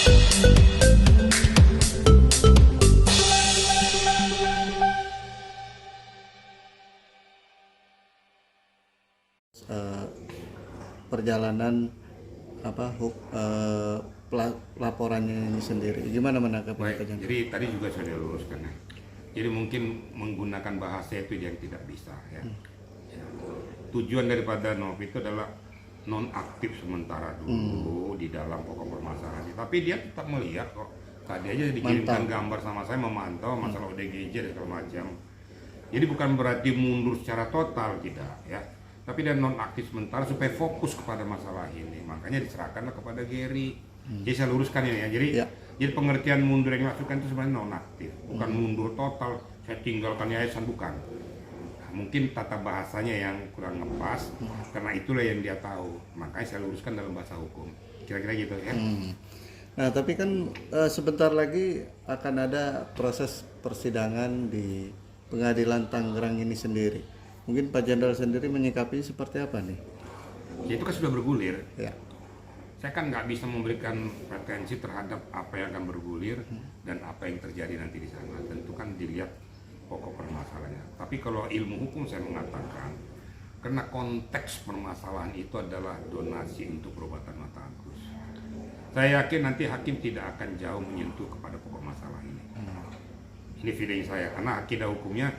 Eh, perjalanan laporannya ini sendiri, gimana menanggapi Baik, Pak Jan? jadi tadi juga sudah diluruskan ya. Jadi mungkin menggunakan bahasa itu yang tidak bisa ya. Ya. Tujuan daripada NOV itu adalah nonaktif sementara dulu di dalam pokok permasalahan. Tapi dia tetap melihat kok. Tadi aja dikirimkan gambar sama saya memantau masalah ODGJ dan segala macam. Jadi bukan berarti mundur secara total, tidak ya. Tapi dia nonaktif sementara supaya fokus kepada masalah ini. Makanya diserahkanlah kepada Gary. Jadi saya luruskan ini ya. Jadi pengertian mundur yang dimaksudkan itu sebenarnya nonaktif, bukan mundur total. Saya tinggalkan yayasan, bukan. Nah, mungkin tata bahasanya yang kurang ngepas, karena itulah yang dia tahu. Makanya saya luruskan dalam bahasa hukum. Kira-kira gitu ya. Nah, tapi kan sebentar lagi akan ada proses persidangan di Pengadilan Tangerang ini sendiri. Mungkin Pak Jenderal sendiri menyikapi seperti apa nih? Ya, itu kan sudah bergulir. Ya. Saya kan nggak bisa memberikan pretensi terhadap apa yang akan bergulir dan apa yang terjadi nanti di sana. Tentu kan dilihat pokok permasalahannya. Tapi kalau ilmu hukum saya mengatakan, karena konteks permasalahan itu adalah donasi untuk perobatan mata Agus. Saya yakin nanti hakim tidak akan jauh menyentuh kepada pokok masalah ini. Ini feeling saya, karena akidah hukumnya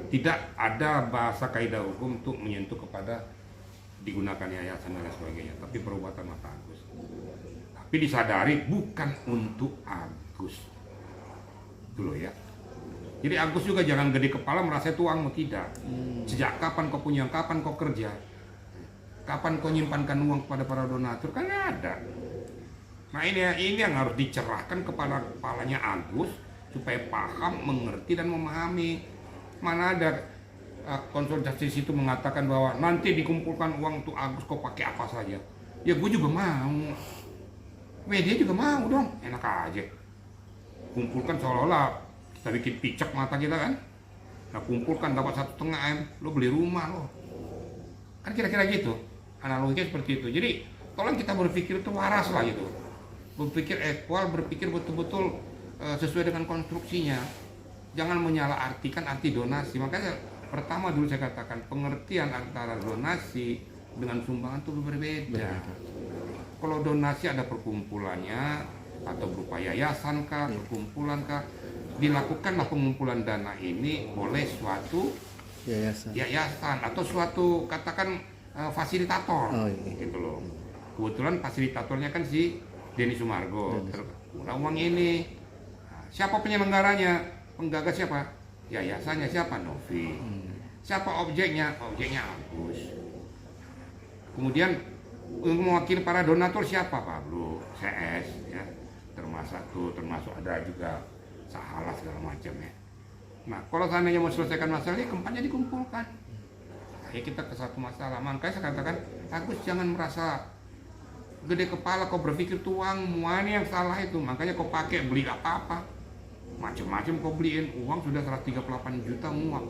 tidak ada bahasa kaidah hukum untuk menyentuh kepada digunakan yayasan dan sebagainya, tapi perobatan mata Agus. Tapi disadari bukan untuk Agus, itu loh ya. Jadi Agus juga jangan gede kepala merasa itu uangmu, tidak. Sejak kapan kau punya, kapan kau kerja, kapan kau nyimpankan uang kepada para donatur, kan nggak ada. Nah ini yang harus dicerahkan kepada kepalanya Agus supaya paham, mengerti dan memahami. Mana ada konsultasi situ mengatakan bahwa nanti dikumpulkan uang untuk Agus kau pakai apa saja. Ya gue juga mau, media juga mau dong, enak aja. Kumpulkan seolah-olah kita bikin picek mata kita kan. Nah kumpulkan dapat 1,5 M, lo beli rumah lo. Kan kira-kira gitu, analoginya seperti itu. Jadi tolong kita berpikir itu waras lah gitu. Berpikir equal, berpikir betul-betul sesuai dengan konstruksinya. Jangan menyalahartikan arti donasi. Makanya pertama dulu saya katakan pengertian antara donasi dengan sumbangan itu berbeda. Kalau donasi ada perkumpulannya atau berupa yayasan kah, perkumpulan kah, dilakukanlah pengumpulan dana ini oleh suatu yayasan atau suatu katakan fasilitator, gitu loh. Kebetulan fasilitatornya kan si Denny Sumargo. Uang ini, siapa penyelenggaranya? Penggagas siapa? Yayasannya siapa? Novi. Siapa objeknya? Objeknya Agus. Kemudian mewakili para donatur siapa? Pablo, CS, ya. Termasuk ada juga Sahala segala macam ya. Nah, kalau seandainya mau selesaikan masalahnya, keempatnya dikumpulkan. Ya kita ke satu masalah. Makanya saya katakan, Agus jangan merasa gede kepala, kau berpikir tuang, muanya yang salah itu. Makanya kau pakai beli apa-apa. Macam-macam kau beliin, uang sudah 138 juta muak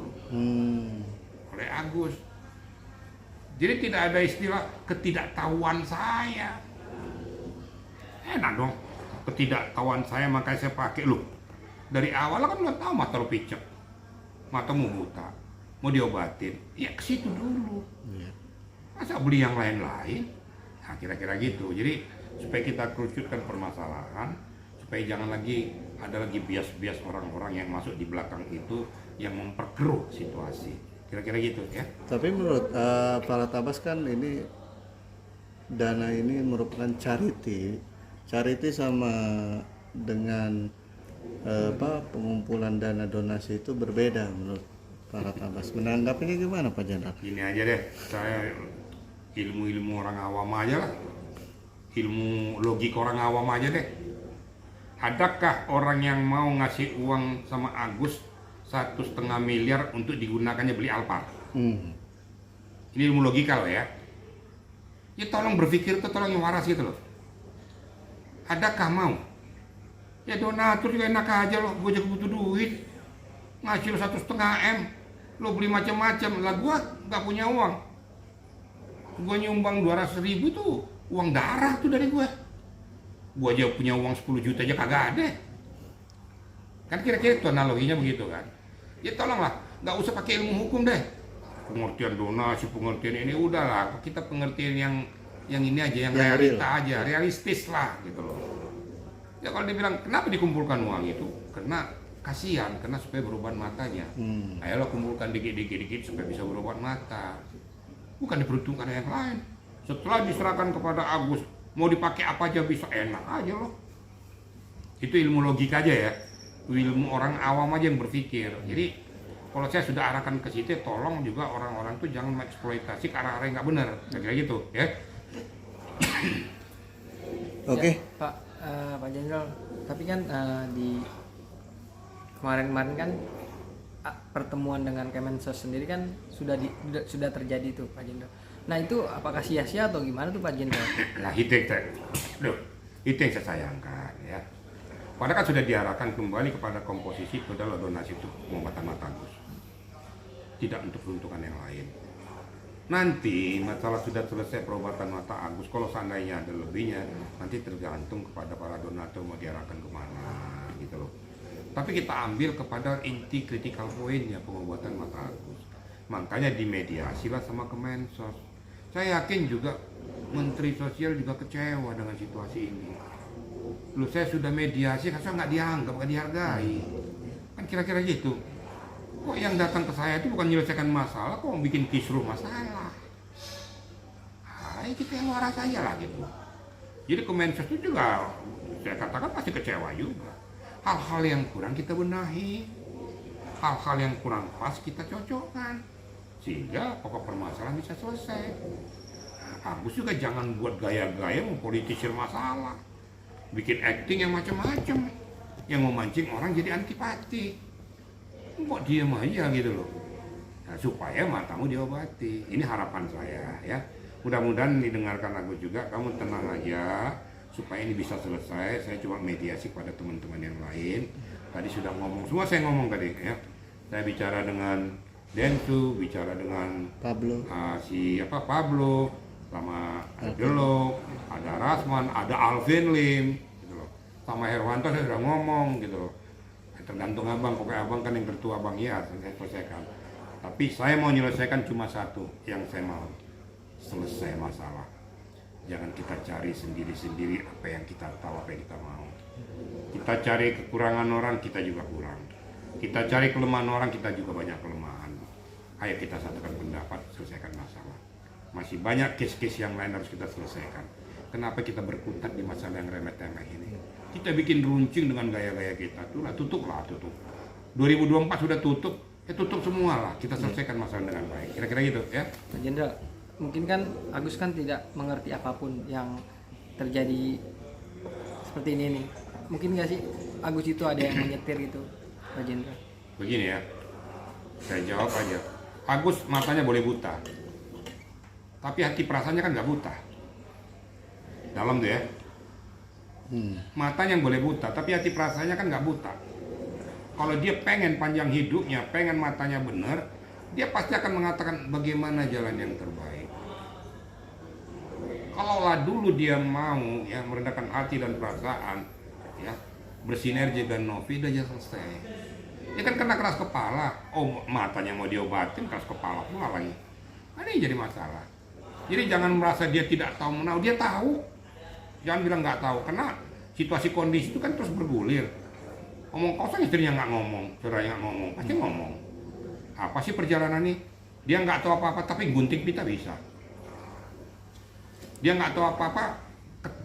oleh Agus. Jadi tidak ada istilah ketidaktahuan saya. Enak dong, ketidaktahuan saya makanya saya pakai. Loh, dari awal kan udah tahu mata lo picek, matamu buta, mau diobatin, ya ke situ dulu. Masa beli yang lain-lain? Nah kira-kira gitu. Jadi supaya kita kerucutkan permasalahan, supaya jangan lagi ada lagi bias-bias orang-orang yang masuk di belakang itu yang memperkeruh situasi. Kira-kira gitu ya. Tapi menurut para tabas kan ini dana ini merupakan charity sama dengan pengumpulan dana donasi itu berbeda menurut para tabas. Menanggapinya gimana Pak Jenderal? Ini aja deh, saya ilmu orang awam aja lah, ilmu logik orang awam aja deh. Adakah orang yang mau ngasih uang sama Agus 1,5 miliar untuk digunakannya beli Alphard? Ini ilmu logika loh ya. Ya tolong berpikir itu tolong yang waras gitu loh. Adakah mau? Ya donatur juga enak aja loh, gue juga butuh duit. Ngasih lo 1,5 M, lo beli macam-macam. Lah gue nggak punya uang. Gue nyumbang 200.000 tuh uang darah tuh dari gue. Gua aja punya uang 10 juta aja kagak ada. Kan kira-kira itu analoginya begitu kan. Ya tolonglah, nggak usah pakai ilmu hukum deh. Pengertian donasi, pengertian ini udahlah, kita pengertian yang ini aja, yang realita aja, realistis lah gitu loh. Ya kalau dibilang kenapa dikumpulkan uang itu? Karena kasihan, karena supaya berobat matanya. Ayolah kumpulkan dikit supaya bisa berobat mata. Bukan diperuntukkan yang lain. Setelah diserahkan kepada Agus, mau dipakai apa aja bisa, enak aja loh. Itu ilmu logika aja ya, ilmu orang awam aja yang berpikir. Jadi kalau saya sudah arahkan ke situ, tolong juga orang-orang tuh jangan mengeksploitasi ke arah-arah yang nggak benar, kayak gitu ya. Oke. Ya, Pak Jenderal, tapi kan di kemarin-kemarin kan pertemuan dengan Kemensos sendiri kan sudah terjadi tuh Pak Jenderal. Nah itu apakah sia-sia atau gimana tuh Pak Jenderal? Nah itu yang saya sayangkan ya. Padahal kan sudah diarahkan kembali kepada komposisi itu adalah donasi untuk pengobatan mata Agus, tidak untuk peruntukan yang lain. Nanti masalah sudah selesai perobatan mata Agus, kalau seandainya ada lebihnya, nanti tergantung kepada para donatur mau diarahkan kemana gitu loh. Tapi kita ambil kepada inti critical point-nya pengobatan mata Agus. Makanya dimediasilah sama Kemensos. Saya yakin juga Menteri Sosial juga kecewa dengan situasi ini. Lu saya sudah mediasi, kan saya nggak dianggap, nggak dihargai. Kan kira-kira gitu. Kok yang datang ke saya itu bukan menyelesaikan masalah, kok bikin kisruh masalah. Kita yang waras aja lah gitu. Jadi Kemensos itu juga, saya katakan pasti kecewa juga. Hal-hal yang kurang kita benahi, hal-hal yang kurang pas kita cocokkan, sehingga pokok permasalahan bisa selesai. Agus juga jangan buat gaya-gaya mempolitisir masalah, bikin acting yang macam-macam, yang memancing orang jadi antipati. Kok diam aja gitu loh. Nah, supaya matamu diobati. Ini harapan saya ya. Mudah-mudahan didengarkan Agus juga, kamu tenang aja supaya ini bisa selesai. Saya coba mediasi pada teman-teman yang lain. Tadi sudah ngomong, semua saya ngomong tadi ya. Saya bicara dengan Densu, bicara dengan Pablo, Pablo, sama Angelo, ada Rasman, ada Alvin Lim, gitu loh. Sama Herwanto saya sudah ngomong gitu loh. Tergantung abang, pokoknya abang kan yang tertua abang ya, saya selesaikan. Tapi saya mau menyelesaikan cuma satu yang saya mau, selesai masalah. Jangan kita cari sendiri-sendiri apa yang kita tahu, apa yang kita mau. Kita cari kekurangan orang, kita juga kurang. Kita cari kelemahan orang, kita juga banyak kelemahan. Ayo kita satukan pendapat, selesaikan masalah. Masih banyak case-case yang lain harus kita selesaikan. Kenapa kita berkutat di masalah yang remeh-temeh ini? Kita bikin runcing dengan gaya-gaya kita. Tutup. 2024 sudah tutup, ya tutup semua lah. Kita selesaikan masalah dengan baik. Kira-kira gitu ya. Pak Jenderal, mungkin kan Agus kan tidak mengerti apapun yang terjadi seperti ini nih. Mungkin nggak sih Agus itu ada yang menyetir gitu, Pak Jenderal? Begini ya, saya jawab aja. Agus matanya boleh buta, tapi hati perasaannya kan nggak buta. Dalam tuh ya. Matanya yang boleh buta, tapi hati perasaannya kan nggak buta. Kalau dia pengen panjang hidupnya, pengen matanya benar, dia pasti akan mengatakan bagaimana jalan yang terbaik. Kalaulah dulu dia mau ya merendahkan hati dan perasaan, ya bersinergi dengan Novi, udah selesai. Dia kan kena keras kepala, matanya mau diobatin, keras kepala pula lagi. Ini jadi masalah. Jadi jangan merasa dia tidak tahu menau, dia tahu. Jangan bilang nggak tahu, karena situasi kondisi itu kan terus bergulir. Omong kosong istrinya nggak ngomong, saudaranya nggak ngomong, pasti ngomong. Apa sih perjalanan ini? Dia nggak tahu apa-apa, tapi gunting pita bisa. Dia nggak tahu apa-apa,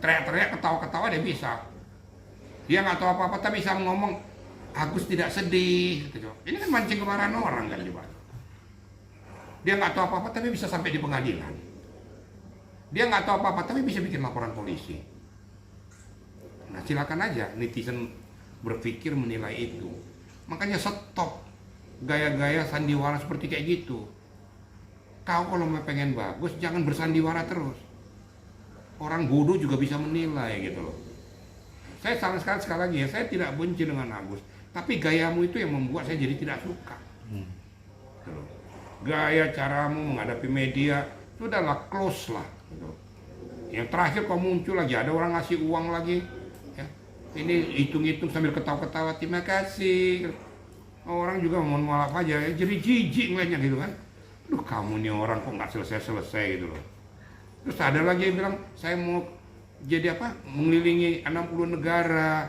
teriak-teriak, ketawa-ketawa dia bisa. Dia nggak tahu apa-apa, tapi bisa ngomong, Agus tidak sedih. Gitu. Ini kan mancing kemarahan orang kan juga. Dia nggak tahu apa-apa, tapi bisa sampai di pengadilan. Dia nggak tahu apa-apa, tapi bisa bikin laporan polisi. Nah silakan aja netizen berpikir menilai itu. Makanya stop gaya-gaya sandiwara seperti kayak gitu. Kau kalau mau pengen bagus, jangan bersandiwara terus. Orang bodoh juga bisa menilai gitu loh. Saya sekali lagi ya, saya tidak benci dengan Agus. Tapi gayamu itu yang membuat saya jadi tidak suka. Gitu loh. Gaya caramu menghadapi media, sudahlah close lah. Gitu. Yang terakhir kau muncul lagi, ada orang ngasih uang lagi, Ini hitung-hitung sambil ketawa-ketawa, terima kasih. Orang juga mohon maaf aja, ya, jadi jijik ngeliatnya gitu kan. Duh, kamu nih orang kok nggak selesai-selesai gitu loh. Terus ada lagi yang bilang, saya mau jadi apa? Mengelilingi 60 negara.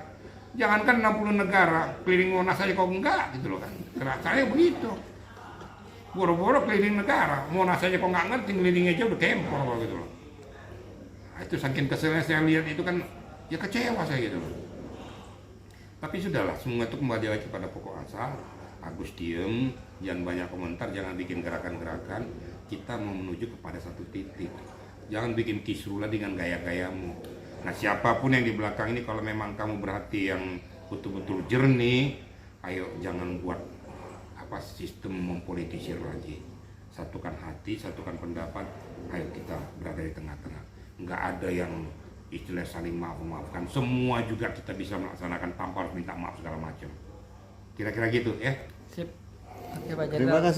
Jangankan 60 negara, keliling Monas aja kok enggak gitu loh kan. Karena saya begitu. Boro-boro keliling negara, Monas aja kok nggak ngerti, keliling aja udah kempor kalau gitu loh. Nah, itu saking keselnya saya lihat itu kan, ya kecewa saya gitu loh. Tapi sudahlah, semua itu kembali lagi pada pokok asal. Agus diem, jangan banyak komentar, jangan bikin gerakan-gerakan. Kita mau menuju kepada satu titik. Jangan bikin kisruh dengan gaya-gayamu. Nah, siapapun yang di belakang ini, kalau memang kamu berhati yang betul-betul jernih, ayo jangan buat apa sistem mempolitisir lagi. Satukan hati, satukan pendapat, ayo kita berada di tengah-tengah. Nggak ada yang istilah saling maaf-maafkan. Semua juga kita bisa melaksanakan tanpa harus minta maaf segala macam. Kira-kira gitu ya. Sip. Oke Pak Terima Jenderal. kasih.